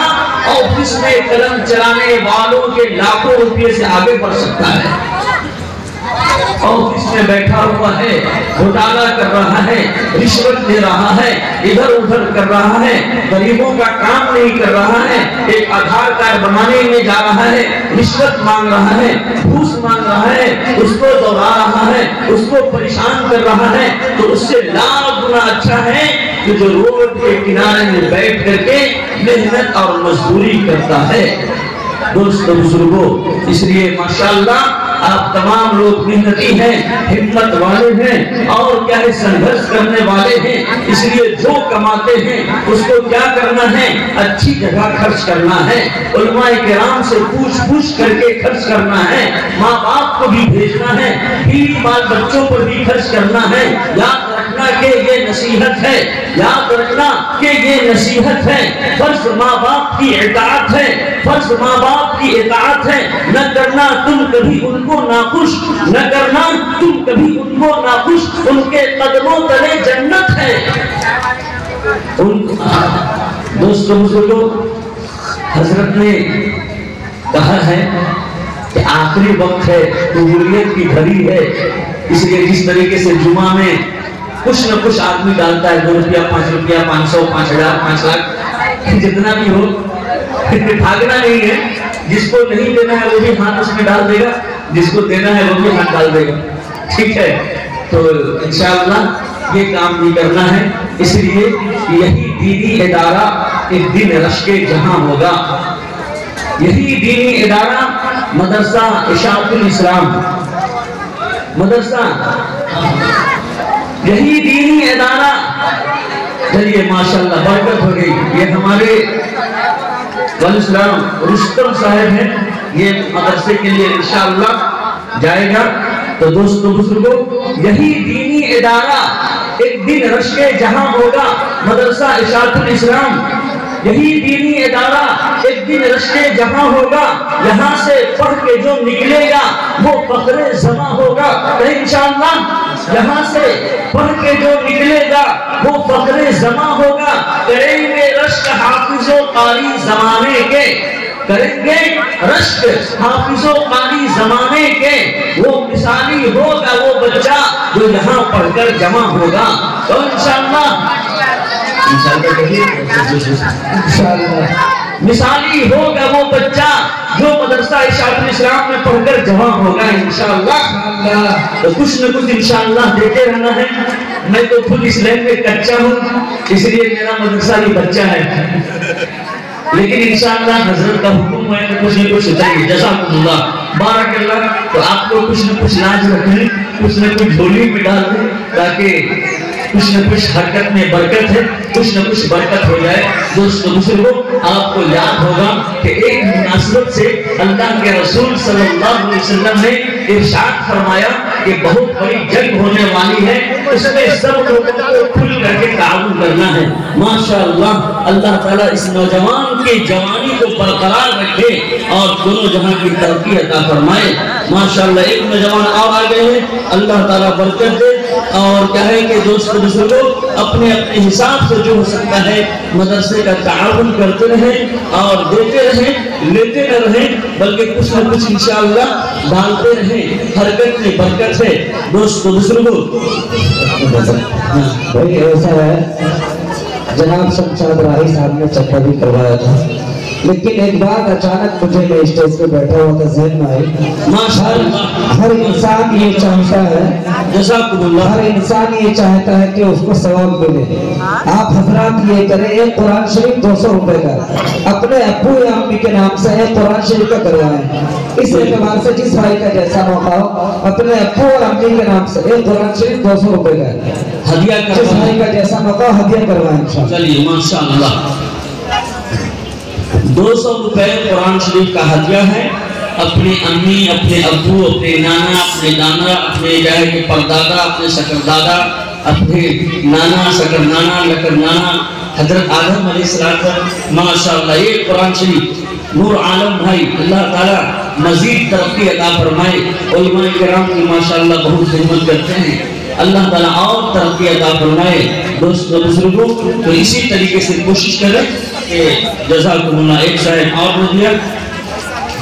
Speaker 3: آفس میں قلم چلانے والوں کے لاکھوں روپے سے آگے بڑھ سکتا ہے۔ آفس میں بیٹھا ہوا ہے، گھوٹالا کر رہا ہے، رشوت دے رہا ہے، ادھر ادھر کر رہا ہے، غریبوں کا کام نہیں کر رہا ہے، ایک آدھار کارڈ بنانے میں جا رہا ہے، رشوت مانگ رہا ہے، گھوس مانگ رہا ہے، اس کو دوڑا رہا ہے، اس کو پریشان کر رہا ہے، تو اس سے لاکھ گنا اچھا ہے کہ جو روڈ کے کنارے میں بیٹھ کر کے محنت اور مزدوری کرتا ہے۔ دوستو بزرگوں، اس لیے ماشاءاللہ آپ تمام لوگ محنتی ہیں، ہمت والے ہیں، اور کیا ہے سنگھرش کرنے والے ہیں۔ اس لیے جو کماتے ہیں اس کو کیا کرنا ہے؟ اچھی جگہ خرچ کرنا ہے، علماء کرام سے پوچھ کر کے خرچ کرنا ہے، ماں باپ کو بھی بھیجنا ہے، بیوی بال بچوں پر بھی خرچ کرنا ہے۔ یاد رکھنا کہ یہ نصیحت ہے، یاد رکھنا کہ یہ نصیحت ہے۔ فرض ماں باپ کی اطاعت ہے، فرض ماں باپ کی اطاعت ہے، نہ کرنا تم کبھی ان کو ناخوش، نہ کرنا تم کبھی ان کو ناخوش، ان کے قدموں تلے جنت ہے۔ دوستو بزرگوں، حضرت نے کہا ہے کہ آخری وقت ہے، قبولیت کی گھڑی ہے، اس لیے جس طریقے سے جمعہ میں کچھ نہ کچھ آدمی ڈالتا ہے، 2 روپیہ 5 روپیہ 500 5000 5 لاکھ جتنا بھی ہو، بھاگنا نہیں ہے۔ جس کو نہیں دینا ہے وہ بھی ہاتھ اس میں ڈال دے گا، جس کو دینا ہے وہ بھی ہاتھ ڈال دے گا، ٹھیک ہے؟ تو انشاءاللہ یہ کام بھی کرنا ہے۔ اس لیے یہی دینی ادارہ ایک دن رشک جہاں ہوگا، یہی دینی ادارہ مدرسہ اشاعت الاسلام، مدرسہ یہی دینی ادارہ، چلیے ماشاءاللہ برکت ہو گئی۔ یہ ہمارے والسلام رستم صاحب ہیں، یہ مدرسے کے لیے انشاءاللہ جائے گا۔ تو دوستو بزرگوں، یہی دینی ادارہ ایک دن رشک جہاں ہوگا، مدرسہ اشاعت الاسلام، یہی دینی ادارہ ایک دن رشک جہاں ہوگا، یہاں سے پڑھ کے جو نکلے گا وہ فخر زماں ہوگا۔ تو انشاءاللہ یہاں سے پڑھ کے جو نکلے گا وہ فخر زماں ہوگا۔ کریں گے رشک حافظ و قاری زمانے کے، کریں گے رشک حافظ و قاری زمانے کے، وہ مثالی ہوگا وہ بچہ جو یہاں پڑھ کر جمع ہوگا۔ تو انشاءاللہ مثالی ہوگا وہ بچہ جو مدرسہ اشاعت الاسلام میں پڑھ کر جمع ہوگا انشاءاللہ۔ تو کچھ نہ کچھ انشاءاللہ دیتے رہنا ہے۔ میں تو خود اس لائن میں کچا ہوں، اس لیے میرا مدرسہ بھی بچہ ہے، لیکن انشاءاللہ حضرت کا حکم ہے کہ کچھ نہ کچھ چاہیے۔ جزاکم اللہ، بارک اللہ۔ تو آپ کو کچھ نہ کچھ لاج رکھیں، کچھ نہ کچھ جھولی میں ڈال دیں، تاکہ کچھ نہ کچھ حرکت میں برکت ہے، کچھ نہ کچھ برکت ہو جائے۔ دوستو بزرگوں، آپ کو یاد ہوگا کہ ایک مناسبت سے اللہ کے رسول صلی اللہ علیہ وسلم نے ارشاد فرمایا کہ بہت بڑی جنگ ہونے والی ہے، اس میں سب لوگوں کو کھل کر کے تعاون کرنا ہے۔ ماشاءاللہ اللہ تعالیٰ اس نوجوان کی جوانی کو برقرار رکھے اور دونوں جہاں کی ترقی عطا فرمائے۔ ماشاءاللہ ایک نوجوان اور آ گئے ہیں، اللہ تعالیٰ برکت دے۔ اور کیا ہے کہ دوست بزرگوں، اپنے اپنے حساب سے جو ہو سکتا ہے مدرسے کا تعاون کرتے رہیں اور دیتے رہیں، لیتے نہ رہیں، بلکہ کچھ نہ کچھ انشاءاللہ ڈالتے رہیں، حرکت میں برکت ہے۔ دوست بزرگوں،
Speaker 1: بھائی ایسا ہے، جناب شمشاد راہی صاحب نے چکا بھی کروایا تھا، لیکن ایک بات اچانک مجھے میں اسٹیج پہ بیٹھا ہوا تھا ذہن میں آئی۔
Speaker 3: ماشاءاللہ
Speaker 1: ہر انسان یہ چاہتا ہے،
Speaker 3: جزاکم اللہ،
Speaker 1: ہر انسان یہ چاہتا ہے کہ اس کو ثواب ملے۔ آپ حضرات یہ کریں، ایک قرآن شریف 200 روپے کا اپنے ابو یا امی کے نام سے ایک قرآن شریف کا کروائیں۔ اس اعتبار سے جس بھائی کا جیسا موقع ہو، اپنے ابو اور امی کے نام سے ایک قرآن شریف 200 روپے کا
Speaker 3: ہدیہ
Speaker 1: جس بھائی کا جیسا موقع ہدیہ کروائیں انشاءاللہ.
Speaker 3: چلیے ماشاءاللہ 200 روپے قرآن شریف کا ہدیہ ہے. اپنے امی، اپنے ابو، اپنے نانا، اپنے دادا، اپنے جائے کے پردادا، اپنے شکر دادا، اپنے نانا، شکر نانا، لکر نانا، حضرت آدم علیہ السلام. ماشاءاللہ یہ قرآن شریف نور عالم بھائی اللہ تعالیٰ مزید ترقی عطا فرمائے. علماء کرام کی ماشاءاللہ بہت خدمت کرتے ہیں، اللہ تعالیٰ اور ترقی عطا فرمائے. دوستوں بزرگوں تو اسی طریقے سے کوشش کریں کہ جزاکم اللہ. ایک صاحب اور نے دیا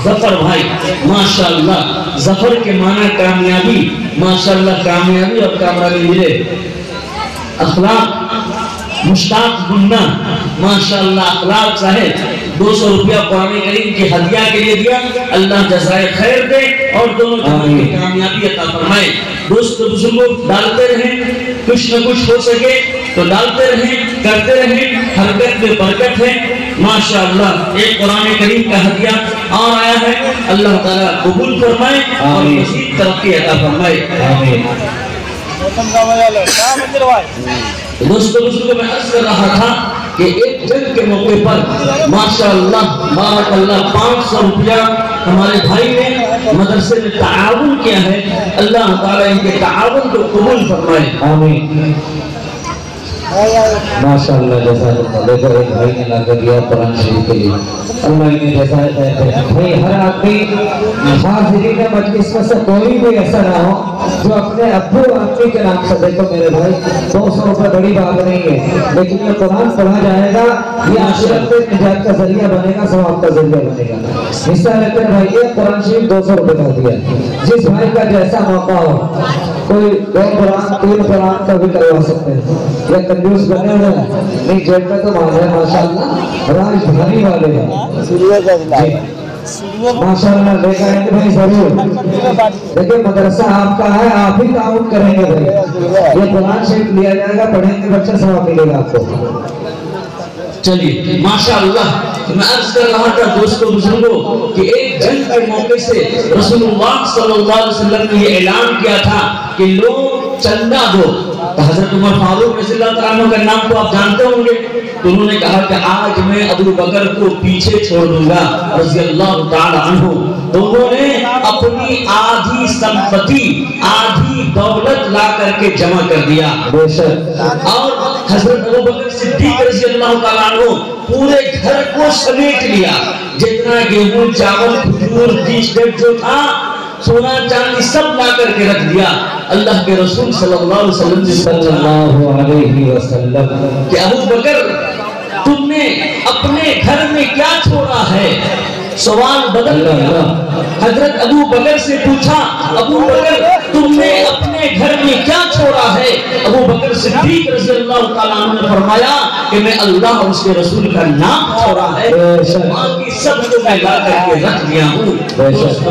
Speaker 3: ظفر بھائی ماشاءاللہ. ظفر کے معنی کامیابی، ماشاءاللہ کامیابی اور کامیابی ملے. اخلاق مشتاق گنہ ماشاءاللہ اخلاق صاحب 200 روپیہ قرآن کریم کی ہدیہ کے لیے دیا. اللہ جزائے خیر دے اور دونوں جنوں کی کامیابی عطا فرمائے. دوست بزرگوں ڈالتے رہیں، کچھ نہ کچھ ہو سکے تو ڈالتے رہیں، کرتے رہیں، حرکت میں برکت ہے ماشاءاللہ. ایک قرآن کریم کا ہدیہ اور آیا ہے، اللہ تعالیٰ قبول فرمائے اور مزید ترقی عطا فرمائے. آمین. دوستو بزرگوں میں عرض کر رہا تھا کہ ایک جنگ کے موقع پر ماشاءاللہ بارک اللہ 500 روپیہ ہمارے بھائی نے مدرسے میں تعاون کیا ہے. اللہ تعالیٰ ان کے تعاون کو قبول فرمائے.
Speaker 1: آمین. ماشاءاللہ جیسا دیکھو ایک بھائی نے لا کر دیا قرآن شریف کے لیے. اللہ انہیں جیسا بھائی ہر آدمی حاضرین مجلس میں سے کوئی بھی ایسا نہ ہو جو اپنے ابو اور امی کے نام سے. دیکھو میرے بھائی 200 روپے بڑی بات نہیں ہے، لیکن یہ قرآن پڑھا جائے گا، یہ آخرت میں نجات کا ذریعہ بنے گا، ثواب کا ذریعہ بنے گا. حصہ لیتے ہیں بھائی. ایک قرآن شریف 200 روپے کا دیا. جس بھائی کا جیسا موقع ہو، کوئی 2 قرآن 3 قرآن کا بھی کروا سکتے ہیں. یہ کنجوس بنے ہوئے ہیں نہیں، جیب میں تو مال ہے ماشاءاللہ، راجدھانی والے ہیں. ماشاءاللہ لے کر آئیں گے بھائی ضرور. دیکھیں مدرسہ آپ کا ہے، آپ ہی تعاون کریں گے بھائی. یہ قرآن شریف لیا جائے گا، پڑھیں گے بچہ ثواب ملے گا آپ کو.
Speaker 3: چلیے ماشاءاللہ میں عرض کر رہا تھا دوستو بزرگوں کہ ایک جنگ کے موقع سے رسول اللہ صلی اللہ علیہ وسلم نے یہ اعلان کیا تھا کہ لوگ چندہ دو. تو حضرت عمر فاروق رضی اللہ تعالیٰ عنہ کا نام تو آپ جانتے ہوں گے. تو انہوں نے کہا کہ آج میں ابو بکر کو پیچھے چھوڑ دوں گا رضی اللہ تعالیٰ عنہ. تو انہوں نے اپنی آدھی سمپتی، آدھی دولت لا کر کے جمع کر دیا. اور حضرت ابو بکر صدیق رضی اللہ تعالیٰ عنہ پورے گھر کو سمیٹ لیا. جتنا گیہوں، چاول، کھجور، بسکٹ جو تھا، سونا چاندی سب لا کر کے رکھ دیا. اللہ کے رسول صلی اللہ علیہ وسلم کہ ابو بکر تم نے اپنے گھر میں کیا چھوڑا ہے؟ سوال بدل گیا. حضرت ابو بکر سے پوچھا ابو بکر تم نے اپنے گھر میں کیا چھوڑا ہے؟ ابو بکر صدیق رضی اللہ تعالیٰ عنہ نے فرمایا کہ میں اللہ اور اس کے رسول کا نام چھوڑا ہے، باقی سب کو میں لا کر کے رکھ دیا ہوں.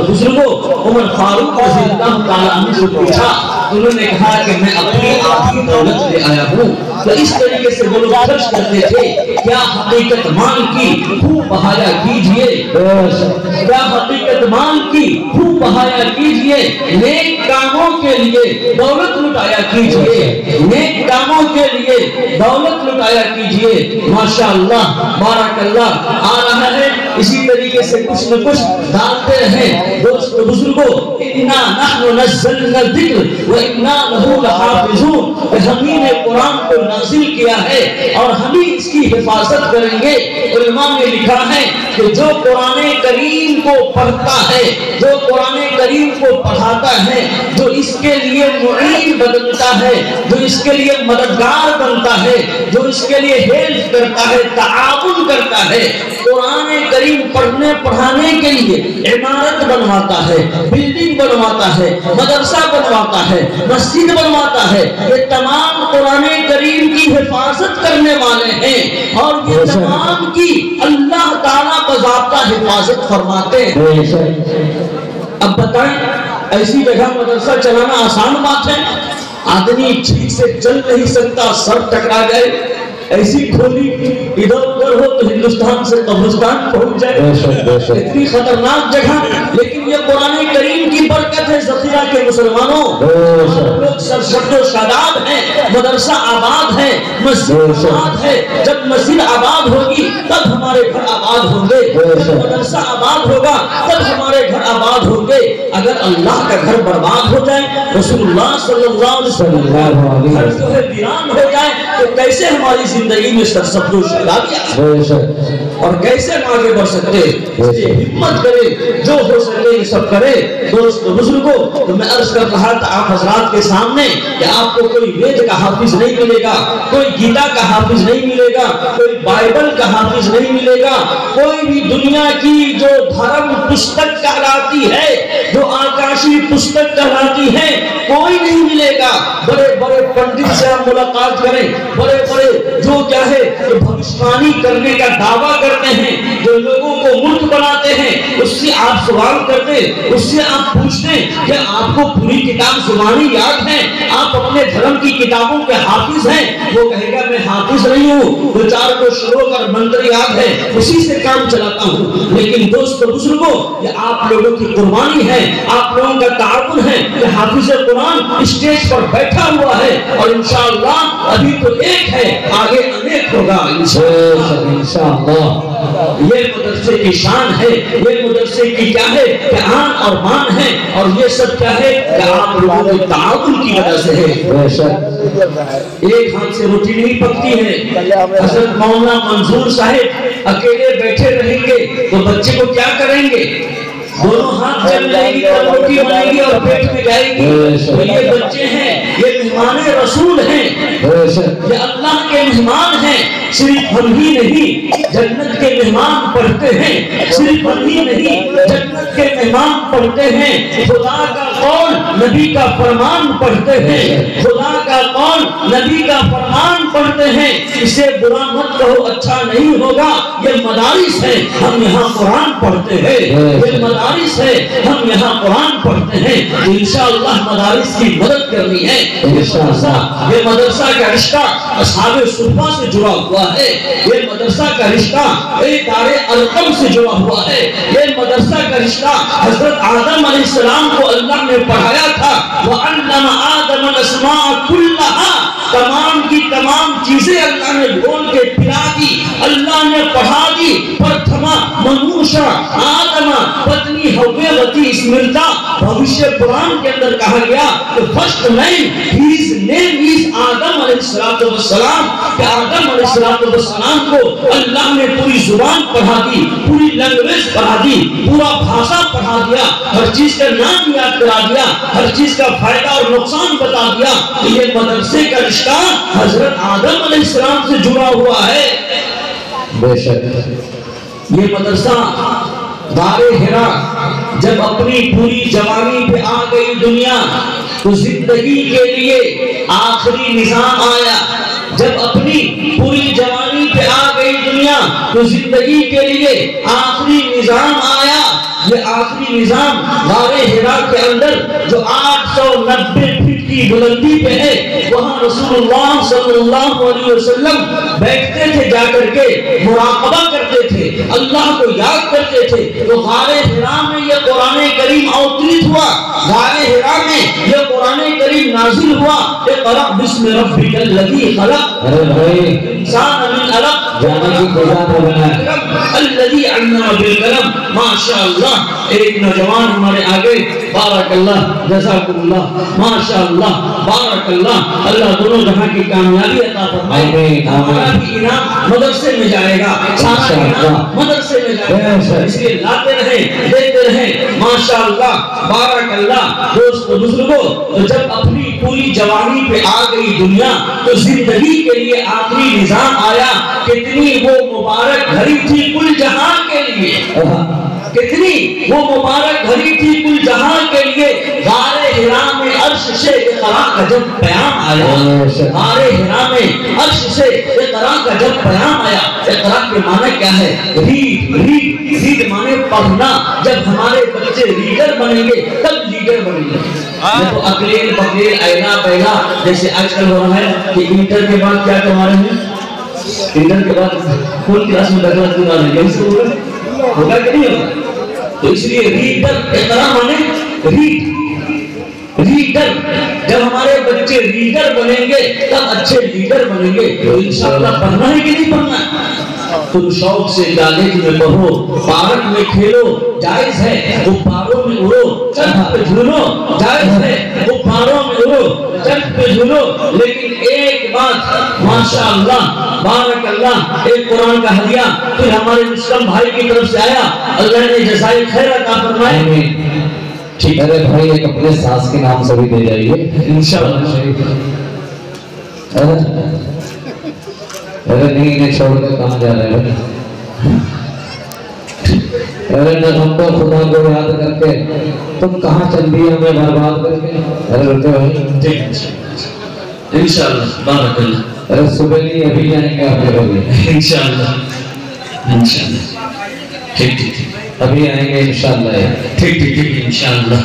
Speaker 3: بزرگوں عمر فاروق رضی اللہ تعالیٰ عنہ سے پوچھا، انہوں نے کہا کہ میں اپنی آدھی دولت لے آیا ہوں. تو اس طریقے سے وہ لوگ خرچ کرتے تھے. کیا حقیقت مال کی خوب بہایا کیجئے، کیا حقیقت مال کی خوب بہایا کیجئے. نیک کاموں کے لیے دولت لٹایا کیجئے، نیک کاموں کے لیے دولت لٹایا کیجئے. ماشاءاللہ بارک اللہ آ رہا ہے. اسی طریقے سے کچھ نہ کچھ ڈالتے رہیں. دوست بزرگوں انا نحن نزلنا الذکر وانا له لحافظون، ہم ہی نے قرآن کو نازل کیا ہے اور ہم ہی اس کی حفاظت کریں گے. علماء نے لکھا ہے کہ جو قرآن کریم کو پڑھتا ہے، جو قرآن کریم کو پڑھاتا ہے، جو اس کے لیے معین بنتا ہے، جو اس کے لیے مددگار بنتا ہے، جو اس کے لیے ہیلپ کرتا ہے، تعاون کرتا ہے، قرآن کریم پڑھنے پڑھانے کے لیے عمارت بنواتا ہے، بلڈنگ بنواتا ہے، مدرسہ بنواتا ہے، مسجد بنواتا ہے، یہ تمام قرآن کریم کی حفاظت کرنے والے ہیں اور یہ تمام کی اللہ تعالیٰ بضابطہ حفاظت فرماتے ہیں. اب بتائیں ایسی جگہ مدرسہ چلانا آسان بات ہے؟ آدمی ٹھیک سے چل نہیں سکتا، سر ٹکرا جائے ایسی کھولی ادھر ادھر ہو تو ہندوستان سے قبرستان پہنچ جائے، اتنی خطرناک جگہ، لیکن یہ قرآن کریم کی برکت ہے ذخیرہ کے مسلمانوں، لوگ سرشت و شاداب ہیں، مدرسہ آباد ہے، مسجد آباد ہے، جب مسجد آباد ہوگی تب ہمارے گھر آباد ہوں گے، جب مدرسہ آباد ہوگا تب ہمارے گھر آباد ہوں گے۔ اگر اللہ کا گھر برباد ہو جائے، رسول اللہ صلی اللہ علیہ وسلم گھر جو ہے ویران ہو جائے، تو کیسے ہماری زندگی میں سرسبز و شادابی آ، اور کیسے ہم آگے بڑھ سکتے؟ اس لیے ہمت کرے، جو ہو سکے یہ سب کرے۔ دوست بزرگوں، تو میں عرض کر رہا تھا آپ حضرات کے سامنے کہ آپ کو کوئی وید کا حافظ نہیں ملے گا، کوئی گیتا کا حافظ نہیں ملے گا، کوئی بائبل کا حافظ نہیں ملے گا، کوئی بھی دنیا کی جو دھرم پستک کہلاتی ہے، جو آکاشی پستک کہلاتی ہے، کوئی نہیں ملے گا۔ بڑے بڑے پنڈت سے آپ ملاقات کریں، بڑے بڑے جو کیا ہے بھوشوانی کرنے کا دعویٰ کرتے ہیں، جو لوگوں کو ملک بناتے ہیں، اس سے آپ سوال کرتے، اس سے آپ پوچھتے کہ آپ کو پوری کتاب زبانی یاد ہے، آپ اپنے دھرم کی کتابوں کے حافظ ہیں؟ وہ کہے گا میں حافظ نہیں ہوں، دو چار کو شلوک اور منتر یاد ہے، اسی سے کام چلاتا ہوں۔ لیکن دوست بزرگوں، یہ آپ لوگوں کی قربانی ہے، آپ لوگوں کا تعاون ہے کہ حافظ قرآن اسٹیج پر بیٹھا ہوا ہے، اور انشاءاللہ ابھی تو ایک ہے، آگے انیک ہوگا انشاءاللہ۔ یہ مدرسے کی شان ہے، یہ مدرسے کی کیا ہے کہ آن اور مان ہے، اور یہ سب کیا ہے کہ آپ لوگوں کے تعاون کی وجہ سے ہے۔ ایک ہاتھ سے روٹی نہیں پکتی ہے۔ حضرت مولانا منظور صاحب اکیلے بیٹھے رہیں گے تو بچے کو کیا کریں گے؟ دونوں ہاتھ چل جائے گی تو روٹی بنے گی اور پیٹ میں جائے گی۔ تو یہ بچے ہیں، یہ مہمان رسول ہیں، یہ اللہ کے مہمان ہیں۔ صرف ہم ہی نہیں جنت کے مہمان پڑھتے ہیں، صرف ہم ہی نہیں جنت کے مہمان پڑھتے ہیں۔ خدا کا قول نبی کا فرمان پڑھتے ہیں، خدا کا قول نبی کا فرمان پڑھتے ہیں۔ اسے برا مت کہو، اچھا نہیں ہوگا، یہ مدارس ہے، ہم یہاں قرآن پڑھتے ہیں، یہ مدارس ہے، ہم یہاں قرآن پڑھتے ہیں۔ انشاءاللہ مدارس کی مدد کرنی ہے۔ یہ مدرسہ کا رشتہ اصحاب صفہ سے جڑا ہوا ہے، یہ مدرسہ کا رشتہ دار ارقم سے جڑا ہوا ہے، یہ مدرسہ کا رشتہ حضرت آدم علیہ السلام کو اللہ نے پڑھایا تھا، وَعَلَّمَ آدَمَ الْأَسْمَاءَ كُلَّهَا، تمام کی تمام چیزیں اللہ نے بول کے پلا دی، اللہ نے پڑھا دی۔ پرتھما منوشا آدم پتنی ہویوتی اسمرتا، بھوشیہ قرآن کے اندر کہا گیا کہ فرسٹ مین ہیز نیم از آدم علیہ السلام، کہ آدم علیہ السلام کو اللہ نے پوری زبان پڑھا دی، پوری لینگویج پڑھا دی، پورا بھاشا پڑھا دیا، ہر چیز کا نام یاد کرا دیا، ہر چیز کا فائدہ اور نقصان بتا دیا۔ یہ مدرسے کا رشتہ حضرت آدم علیہ السلام سے جڑا ہوا ہے۔ بے شک یہ مدرسہ غار حرا جب اپنی پوری جوانی پہ آ گئی دنیا، تو زندگی کے لیے آخری نظام آیا۔ جب اپنی پوری جوانی پہ آ گئی دنیا تو زندگی کے لیے آخری نظام آیا۔ یہ آخری نظام غار حرا کے اندر جو 890 فٹ کی بلندی پہ ہے، وہاں رسول اللہ صلی اللہ علیہ وسلم بیٹھتے تھے، جا کر کے مراقبہ کرتے تھے، اللہ کو یاد کرتے تھے۔ تو غار حرا میں یہ قرآن کریم اوتریت ہوا، غار حرا میں یہ قرآن کریم نازل ہوا۔ اقرأ بسم ربک الذی خلق، انسان من علق، الذی علم بالقلم۔ ماشاءاللہ ایک نوجوان ہمارے آگے، بارک اللہ، جزاکم اللہ، ماشاءاللہ، بارک اللہ، اللہ دونوں جہاں کی کامیابی عطا فرمائے۔ ہمارا بھی انعام مدرسے میں جائے گا، سارا انعام مدرسے میں جائے گا، اس لیے لاتے رہیں، دیتے رہیں، ماشاءاللہ، بارک اللہ۔ دوست بزرگوں، جب اپنی پوری جوانی پہ آ گئی دنیا تو زندگی کے لیے آخری نظام آیا۔ کتنی وہ مبارک گھڑی تھی کل جہاں کے لیے، کتنی وہ مبارک گھڑی تھی کل جہاں کے لیے۔ غار حرا میں عرش سے اقرا کا جب پیام آیا، غار حرا میں عرش سے اقرا کا جب پیام آیا۔ اقرا کے معنی کیا ہے؟ ریڈ، ریڈ، ریڈ معنی پڑھنا۔ جب ہمارے بچے ریڈر بنیں گے تب لیڈر بنیں گے۔ تو اکلیل بکلیل اینا بینا جیسے آج کل ہو رہا ہے کہ انٹر کے بعد کیا کروا رہے ہیں؟ انٹر کے بعد کون کلاس میں داخلہ دلا رہے ہیں، اس کو ہوگا کہ نہیں ہوگا؟ تو اس لیے ریڈر اقرا مانے ریڈ، ریڈر جب ہمارے بچے ریڈر بنیں گے تب اچھے لیڈر بنیں گے. تو انشاءاللہ پڑھنا ہے کہ نہیں پڑھنا؟ تم شوق سے کالج میں پڑھو، پارک میں کھیلو، جائز ہے. غباروں میں اڑو، چھت پہ جھولو، جائز ہے. غباروں میں اڑو، چھت پہ جھولو. لیکن ایک بات ماشاءاللہ بارک اللہ، ایک قرآن کا ہدیہ پھر ہمارے مسلم بھائی کی طرف سے آیا، اللہ نے جزائے خیر عطا فرمائے.
Speaker 1: ٹھیک ہے بھائی، ایک اپنے ساس کے نام سے بھی دے جائیے
Speaker 3: انشاءاللہ.
Speaker 1: ارے نہیں، انہیں چھوڑ کر کہاں جا رہے ہیں؟ ارے نہ ہم کو خدا کو یاد کر کے تم کہاں چل دی ہمیں برباد کر کے. ارے رکھے بھائی،
Speaker 3: انشاءاللہ بارک اللہ.
Speaker 1: ارے صبح نہیں ابھی جائیں گے آپ لوگ،
Speaker 3: انشاءاللہ انشاءاللہ. ٹھیک ٹھیک ٹھیک،
Speaker 1: ابھی آئیں گے انشاءاللہ.
Speaker 3: ٹھیک ٹھیک ٹھیک انشاءاللہ.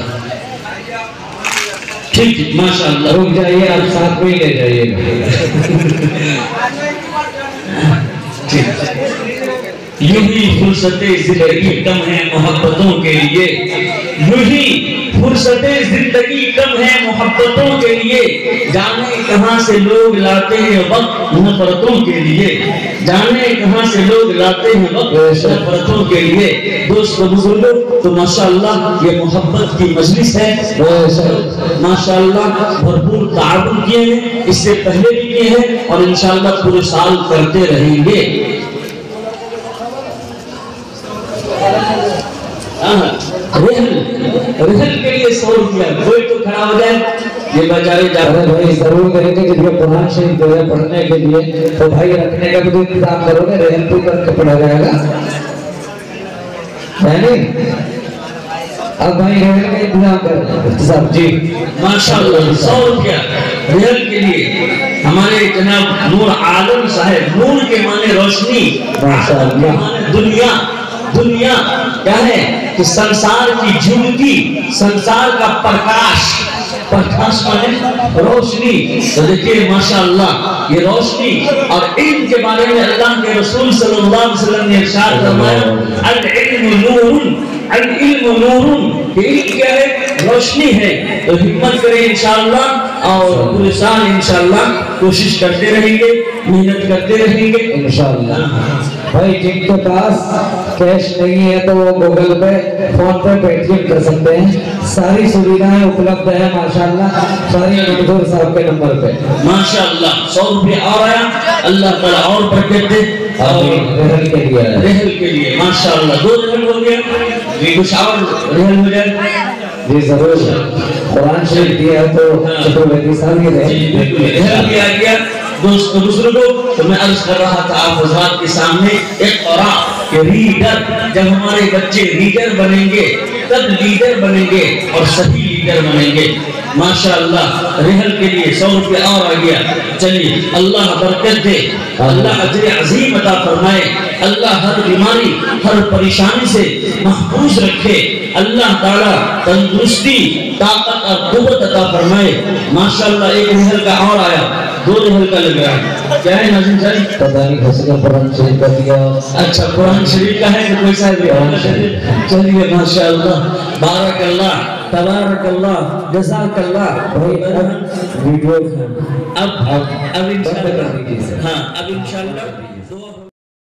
Speaker 3: ٹھیک ٹھیک ماشاءاللہ.
Speaker 1: رک جائیے، آپ ساتھ میں ہی لے جائیے.
Speaker 3: یوں ہی فرصتیں زندگی کم ہیں محبتوں کے لیے، یوں ہی فرصتیں زندگی کم ہیں محبتوں کے لیے. جانے کہاں سے لوگ لاتے ہیں وقت نفرتوں کے لیے، جانے کہاں سے لوگ لاتے ہیں وقت نفرتوں کے لیے. دوست و بزرگوں، تو ماشاءاللہ یہ محبت کی مجلس ہے. ماشاءاللہ بھرپور تعاون کیے ہیں، اس سے پہلے بھی کیے ہیں اور انشاءاللہ پورے سال کرتے رہیں گے. رہل کے لیے 100 روپیہ کوئی تو کھڑا ہو جائے، یہ بچارے جا
Speaker 1: ارے بھائی ضرور کریں گے کہ یہ قرآن شریف جو ہے پڑھنے کے لیے، تو بھائی رکھنے کا بھی تو انتظام کرو گے، رہل پہ کر کے پڑھا جائے گا ہے نہیں؟ اب بھائی رہل کا انتظام کر صاحب جی.
Speaker 3: ماشاءاللہ 100 روپیہ رہل کے لیے ہمارے جناب نور عالم صاحب. نور کے معنی روشنی، عالم کے معنی دنیا. دنیا کیا ہے کہ سنسار کی جھلکی، سنسار کا پرکاش. پرکاش مانے روشنی. تو دیکھیے ماشاءاللہ یہ روشنی اور علم کے بارے میں اللہ کے رسول صلی اللہ علیہ وسلم نے ارشاد فرمایا، العلم نور، العلم نور، کہ علم کیا ہے؟ روشنی ہے. تو ہمت کریں انشاءاللہ اور پورے سال انشاءاللہ کوشش کرتے رہیں گے، محنت کرتے رہیں گے
Speaker 1: انشاءاللہ. بھائی جن کے پاس کیش نہیں ہے تو وہ گوگل پہ، فون پہ، پے ٹی ایم کر سکتے ہیں. ساری سویدھائیں اپلبدھ ہیں ماشاءاللہ، ساری منظور صاحب کے نمبر پہ.
Speaker 3: ماشاءاللہ 100 روپے اور آیا، اللہ تعالیٰ اور برکت دے.
Speaker 1: رہل کے لیے
Speaker 3: رہل کے لیے ماشاءاللہ 2 رہل ہو گیا، یہ کچھ اور رہل ہو جائے.
Speaker 1: جی ضرور، قرآن شریف دیا ہے تو چترویدی صاحب یہ
Speaker 3: رہل بھی آ گیا. دوست بزرگوں، تو میں عرض کر رہا تھا آپ حضرات کے سامنے ایک قرآن کہ ریڈر، جب ہمارے بچے ریڈر بنیں گے تب لیڈر بنیں گے اور صحیح لیڈر بنیں گے. ماشاءاللہ رہل کے لیے 100 روپے اور آ گیا. چلیے اللہ برکت دے، اللہ اجر عظیم عطا فرمائے، اللہ ہر بیماری ہر پریشانی سے محفوظ رکھے، اللہ تعالیٰ تندرستی طاقت اور قوت عطا فرمائے. ماشاءاللہ ایک رہل کا اور آیا، 2 رہل کا لگ رہا ہے. کیا ہے ناظرین صاحب؟
Speaker 1: پتہ نہیں کس نے قرآن شریف کا دیا.
Speaker 3: اچھا قرآن شریف کا ہے کہ کوئی صاحب ہے؟ چلیے ماشاءاللہ بارک اللہ تبارک اللہ جزاک اللہ.
Speaker 1: ویڈیو
Speaker 3: اب انشاءاللہ ہاں اب انشاءاللہ دعا